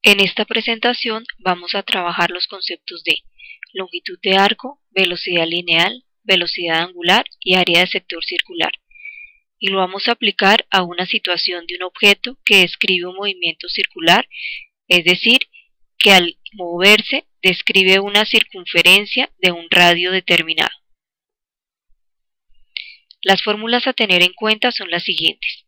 En esta presentación vamos a trabajar los conceptos de longitud de arco, velocidad lineal, velocidad angular y área de sector circular. Y lo vamos a aplicar a una situación de un objeto que describe un movimiento circular, es decir, que al moverse describe una circunferencia de un radio determinado. Las fórmulas a tener en cuenta son las siguientes.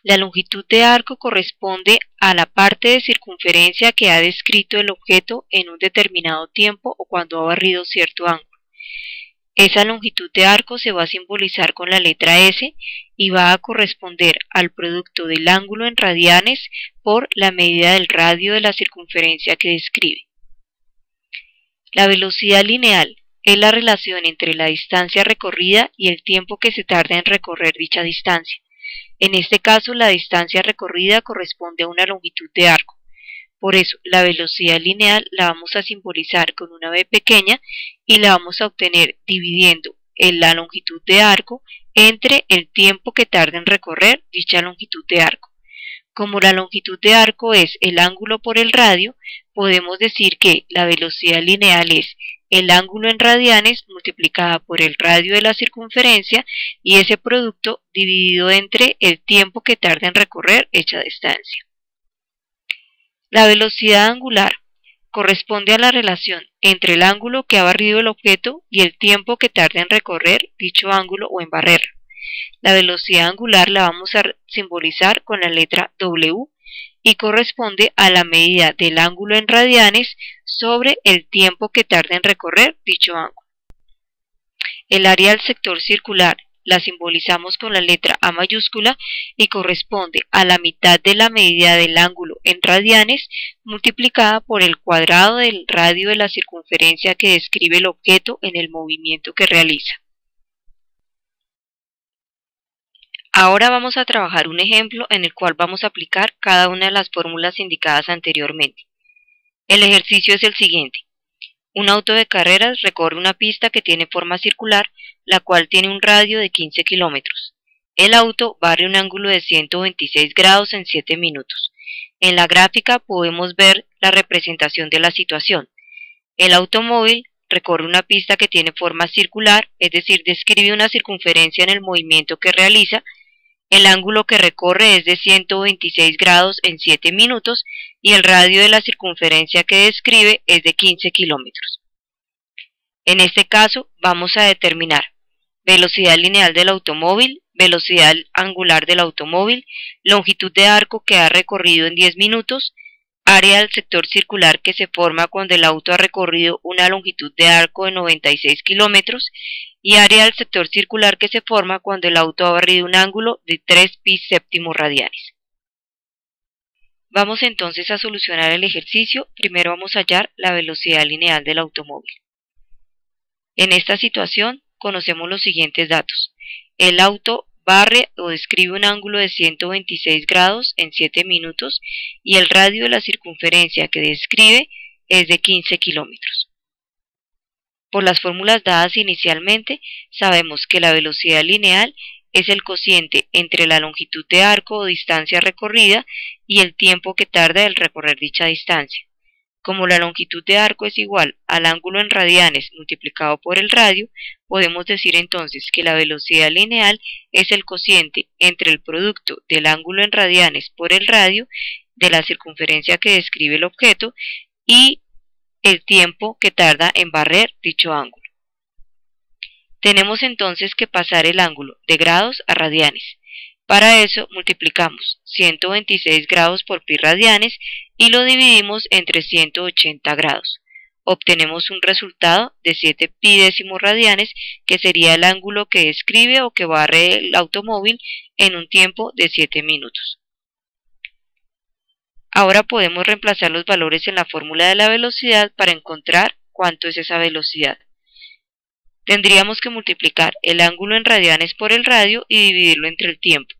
La longitud de arco corresponde a la parte de circunferencia que ha descrito el objeto en un determinado tiempo o cuando ha barrido cierto ángulo. Esa longitud de arco se va a simbolizar con la letra S y va a corresponder al producto del ángulo en radianes por la medida del radio de la circunferencia que describe. La velocidad lineal es la relación entre la distancia recorrida y el tiempo que se tarda en recorrer dicha distancia. En este caso, la distancia recorrida corresponde a una longitud de arco. Por eso, la velocidad lineal la vamos a simbolizar con una b pequeña y la vamos a obtener dividiendo la longitud de arco entre el tiempo que tarda en recorrer dicha longitud de arco. Como la longitud de arco es el ángulo por el radio, podemos decir que la velocidad lineal es el ángulo en radianes multiplicada por el radio de la circunferencia y ese producto dividido entre el tiempo que tarda en recorrer dicha distancia. La velocidad angular corresponde a la relación entre el ángulo que ha barrido el objeto y el tiempo que tarda en recorrer dicho ángulo o en barrerlo. La velocidad angular la vamos a simbolizar con la letra W y corresponde a la medida del ángulo en radianes sobre el tiempo que tarda en recorrer dicho ángulo. El área del sector circular la simbolizamos con la letra A mayúscula y corresponde a la mitad de la medida del ángulo en radianes multiplicada por el cuadrado del radio de la circunferencia que describe el objeto en el movimiento que realiza. Ahora vamos a trabajar un ejemplo en el cual vamos a aplicar cada una de las fórmulas indicadas anteriormente. El ejercicio es el siguiente. Un auto de carreras recorre una pista que tiene forma circular, la cual tiene un radio de 15 kilómetros. El auto barre un ángulo de 126 grados en 7 minutos. En la gráfica podemos ver la representación de la situación. El automóvil recorre una pista que tiene forma circular, es decir, describe una circunferencia en el movimiento que realiza. El ángulo que recorre es de 126 grados en 7 minutos y el radio de la circunferencia que describe es de 15 kilómetros. En este caso vamos a determinar velocidad lineal del automóvil, velocidad angular del automóvil, longitud de arco que ha recorrido en 10 minutos, área del sector circular que se forma cuando el auto ha recorrido una longitud de arco de 96 kilómetros y área del sector circular que se forma cuando el auto ha barrido un ángulo de 3 pi séptimos radianes. Vamos entonces a solucionar el ejercicio. Primero vamos a hallar la velocidad lineal del automóvil. En esta situación conocemos los siguientes datos. El auto barre o describe un ángulo de 126 grados en 7 minutos y el radio de la circunferencia que describe es de 15 kilómetros. Por las fórmulas dadas inicialmente, sabemos que la velocidad lineal es el cociente entre la longitud de arco o distancia recorrida y el tiempo que tarda en recorrer dicha distancia. Como la longitud de arco es igual al ángulo en radianes multiplicado por el radio, podemos decir entonces que la velocidad lineal es el cociente entre el producto del ángulo en radianes por el radio de la circunferencia que describe el objeto y el tiempo que tarda en barrer dicho ángulo. Tenemos entonces que pasar el ángulo de grados a radianes. Para eso multiplicamos 126 grados por pi radianes y lo dividimos entre 180 grados. Obtenemos un resultado de 7 pi décimos radianes, que sería el ángulo que describe o que barre el automóvil en un tiempo de 7 minutos. Ahora podemos reemplazar los valores en la fórmula de la velocidad para encontrar cuánto es esa velocidad. Tendríamos que multiplicar el ángulo en radianes por el radio y dividirlo entre el tiempo.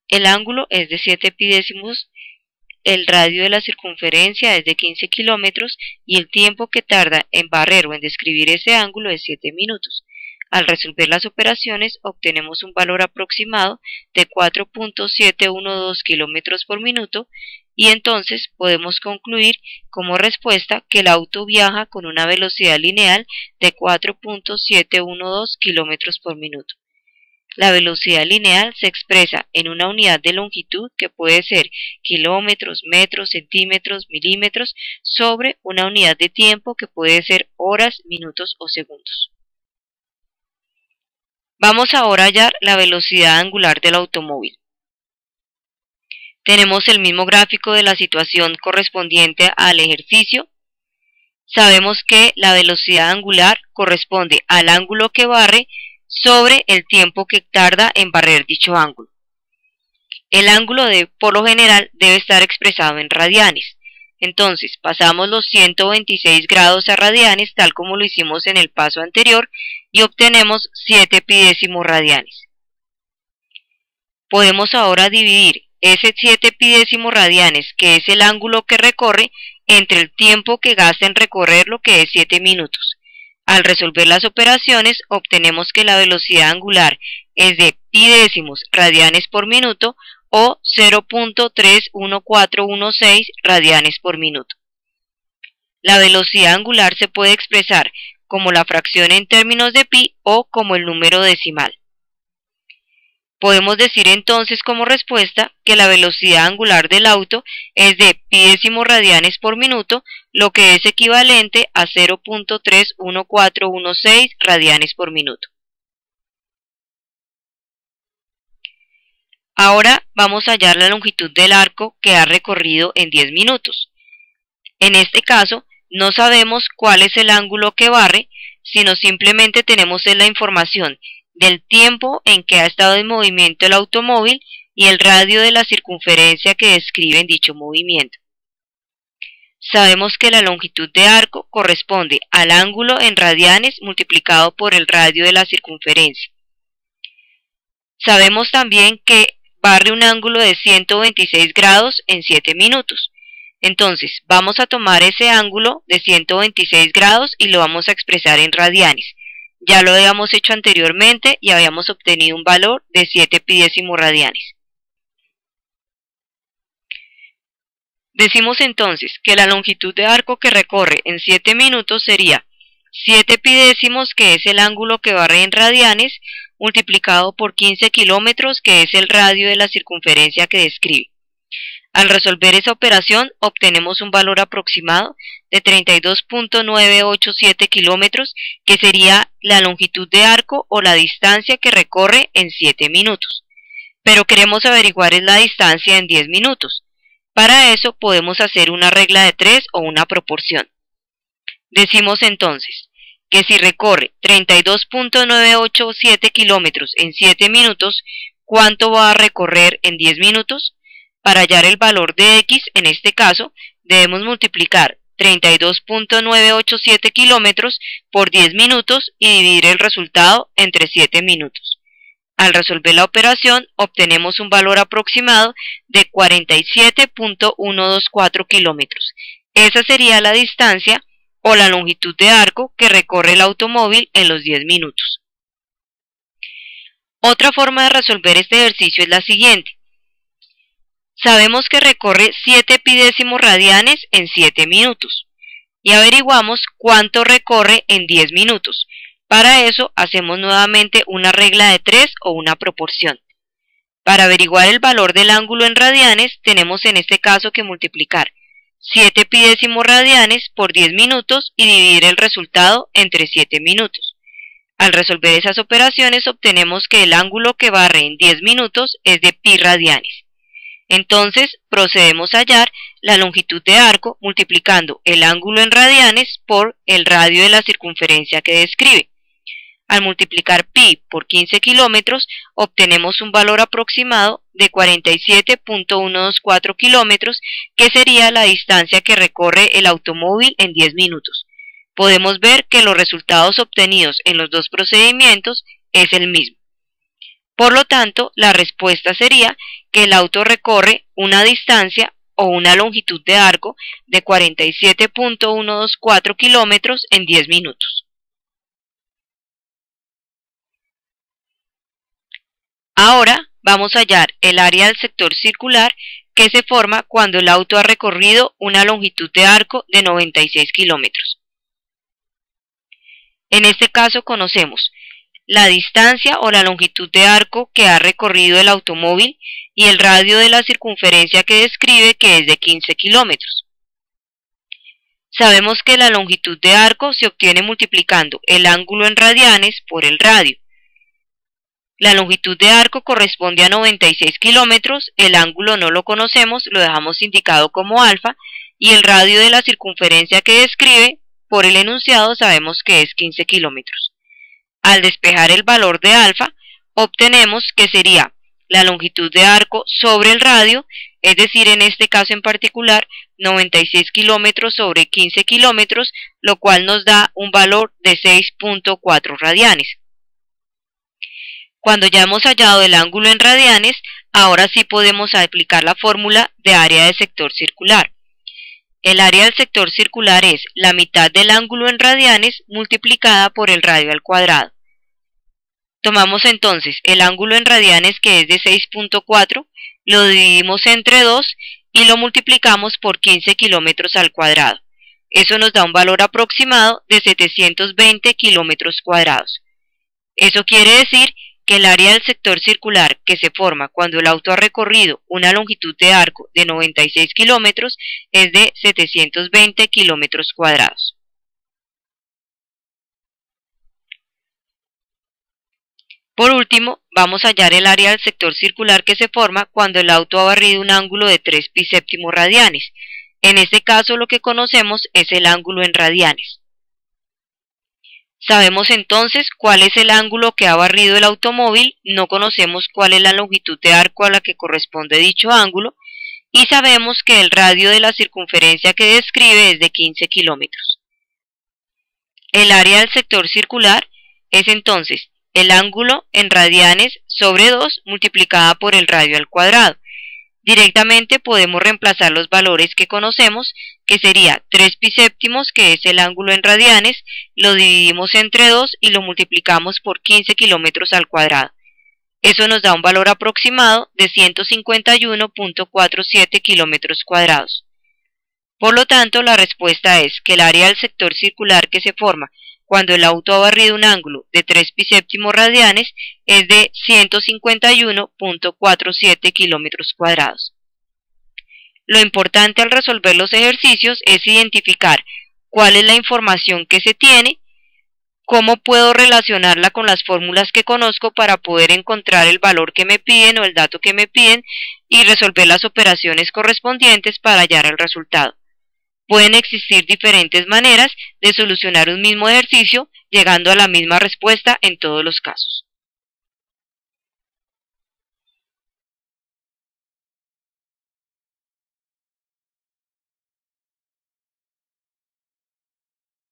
El ángulo es de 7 pi décimos, el radio de la circunferencia es de 15 kilómetros y el tiempo que tarda en barrer o en describir ese ángulo es 7 minutos. Al resolver las operaciones obtenemos un valor aproximado de 4.712 kilómetros por minuto y entonces podemos concluir como respuesta que el auto viaja con una velocidad lineal de 4.712 km por minuto. La velocidad lineal se expresa en una unidad de longitud que puede ser kilómetros, metros, centímetros, milímetros, sobre una unidad de tiempo que puede ser horas, minutos o segundos. Vamos ahora a hallar la velocidad angular del automóvil. Tenemos el mismo gráfico de la situación correspondiente al ejercicio. Sabemos que la velocidad angular corresponde al ángulo que barre sobre el tiempo que tarda en barrer dicho ángulo. El ángulo por lo general debe estar expresado en radianes. Entonces pasamos los 126 grados a radianes tal como lo hicimos en el paso anterior y obtenemos 7 epidécimos radianes. Podemos ahora dividir ese 7 epidécimos radianes, que es el ángulo que recorre, entre el tiempo que gasta en recorrerlo, que es 7 minutos. Al resolver las operaciones obtenemos que la velocidad angular es de pi décimos radianes por minuto o 0.31416 radianes por minuto. La velocidad angular se puede expresar como la fracción en términos de pi o como el número decimal. Podemos decir entonces como respuesta que la velocidad angular del auto es de pi décimos radianes por minuto, lo que es equivalente a 0.31416 radianes por minuto. Ahora vamos a hallar la longitud del arco que ha recorrido en 10 minutos. En este caso, no sabemos cuál es el ángulo que barre, sino simplemente tenemos la información del tiempo en que ha estado en movimiento el automóvil y el radio de la circunferencia que describe en dicho movimiento. Sabemos que la longitud de arco corresponde al ángulo en radianes multiplicado por el radio de la circunferencia. Sabemos también que barre un ángulo de 126 grados en 7 minutos. Entonces vamos a tomar ese ángulo de 126 grados y lo vamos a expresar en radianes. Ya lo habíamos hecho anteriormente y habíamos obtenido un valor de 7 epidécimos radianes. Decimos entonces que la longitud de arco que recorre en 7 minutos sería 7 epidécimos, que es el ángulo que barre en radianes, multiplicado por 15 kilómetros, que es el radio de la circunferencia que describe. Al resolver esa operación obtenemos un valor aproximado de 32.987 kilómetros, que sería la longitud de arco o la distancia que recorre en 7 minutos. Pero queremos averiguar la distancia en 10 minutos. Para eso podemos hacer una regla de 3 o una proporción. Decimos entonces que si recorre 32.987 kilómetros en 7 minutos, ¿cuánto va a recorrer en 10 minutos? Para hallar el valor de x, en este caso, debemos multiplicar 32.987 kilómetros por 10 minutos y dividir el resultado entre 7 minutos. Al resolver la operación, obtenemos un valor aproximado de 47.124 kilómetros. Esa sería la distancia o la longitud de arco que recorre el automóvil en los 10 minutos. Otra forma de resolver este ejercicio es la siguiente. Sabemos que recorre 7 epidécimos radianes en 7 minutos y averiguamos cuánto recorre en 10 minutos. Para eso hacemos nuevamente una regla de 3 o una proporción. Para averiguar el valor del ángulo en radianes tenemos en este caso que multiplicar 7 epidécimos radianes por 10 minutos y dividir el resultado entre 7 minutos. Al resolver esas operaciones obtenemos que el ángulo que barre en 10 minutos es de pi radianes. Entonces procedemos a hallar la longitud de arco multiplicando el ángulo en radianes por el radio de la circunferencia que describe. Al multiplicar pi por 15 kilómetros obtenemos un valor aproximado de 47.124 kilómetros, que sería la distancia que recorre el automóvil en 10 minutos. Podemos ver que los resultados obtenidos en los dos procedimientos es el mismo. Por lo tanto, la respuesta sería que el auto recorre una distancia o una longitud de arco de 47.124 kilómetros en 10 minutos. Ahora vamos a hallar el área del sector circular que se forma cuando el auto ha recorrido una longitud de arco de 96 kilómetros. En este caso conocemos la distancia o la longitud de arco que ha recorrido el automóvil y el radio de la circunferencia que describe, que es de 15 kilómetros. Sabemos que la longitud de arco se obtiene multiplicando el ángulo en radianes por el radio. La longitud de arco corresponde a 96 kilómetros, el ángulo no lo conocemos, lo dejamos indicado como alfa, y el radio de la circunferencia que describe, por el enunciado sabemos que es 15 kilómetros. Al despejar el valor de alfa, obtenemos que sería la longitud de arco sobre el radio, es decir, en este caso en particular, 96 kilómetros sobre 15 kilómetros, lo cual nos da un valor de 6.4 radianes. Cuando ya hemos hallado el ángulo en radianes, ahora sí podemos aplicar la fórmula de área de sector circular. El área del sector circular es la mitad del ángulo en radianes multiplicada por el radio al cuadrado. Tomamos entonces el ángulo en radianes, que es de 6.4, lo dividimos entre 2 y lo multiplicamos por 15 kilómetros al cuadrado. Eso nos da un valor aproximado de 720 kilómetros cuadrados. Eso quiere decir que el área del sector circular que se forma cuando el auto ha recorrido una longitud de arco de 96 kilómetros es de 720 kilómetros cuadrados. Por último, vamos a hallar el área del sector circular que se forma cuando el auto ha barrido un ángulo de 3 pi-séptimos radianes. En este caso lo que conocemos es el ángulo en radianes. Sabemos entonces cuál es el ángulo que ha barrido el automóvil, no conocemos cuál es la longitud de arco a la que corresponde dicho ángulo, y sabemos que el radio de la circunferencia que describe es de 15 kilómetros. El área del sector circular es entonces el ángulo en radianes sobre 2 multiplicada por el radio al cuadrado. Directamente podemos reemplazar los valores que conocemos, que sería 3 pi-séptimos, que es el ángulo en radianes, lo dividimos entre 2 y lo multiplicamos por 15 kilómetros al cuadrado. Eso nos da un valor aproximado de 151.47 kilómetros cuadrados. Por lo tanto, la respuesta es que el área del sector circular que se forma cuando el auto ha barrido un ángulo de 3 pi-séptimos radianes es de 151.47 kilómetros cuadrados. Lo importante al resolver los ejercicios es identificar cuál es la información que se tiene, cómo puedo relacionarla con las fórmulas que conozco para poder encontrar el valor que me piden o el dato que me piden y resolver las operaciones correspondientes para hallar el resultado. Pueden existir diferentes maneras de solucionar un mismo ejercicio, llegando a la misma respuesta en todos los casos.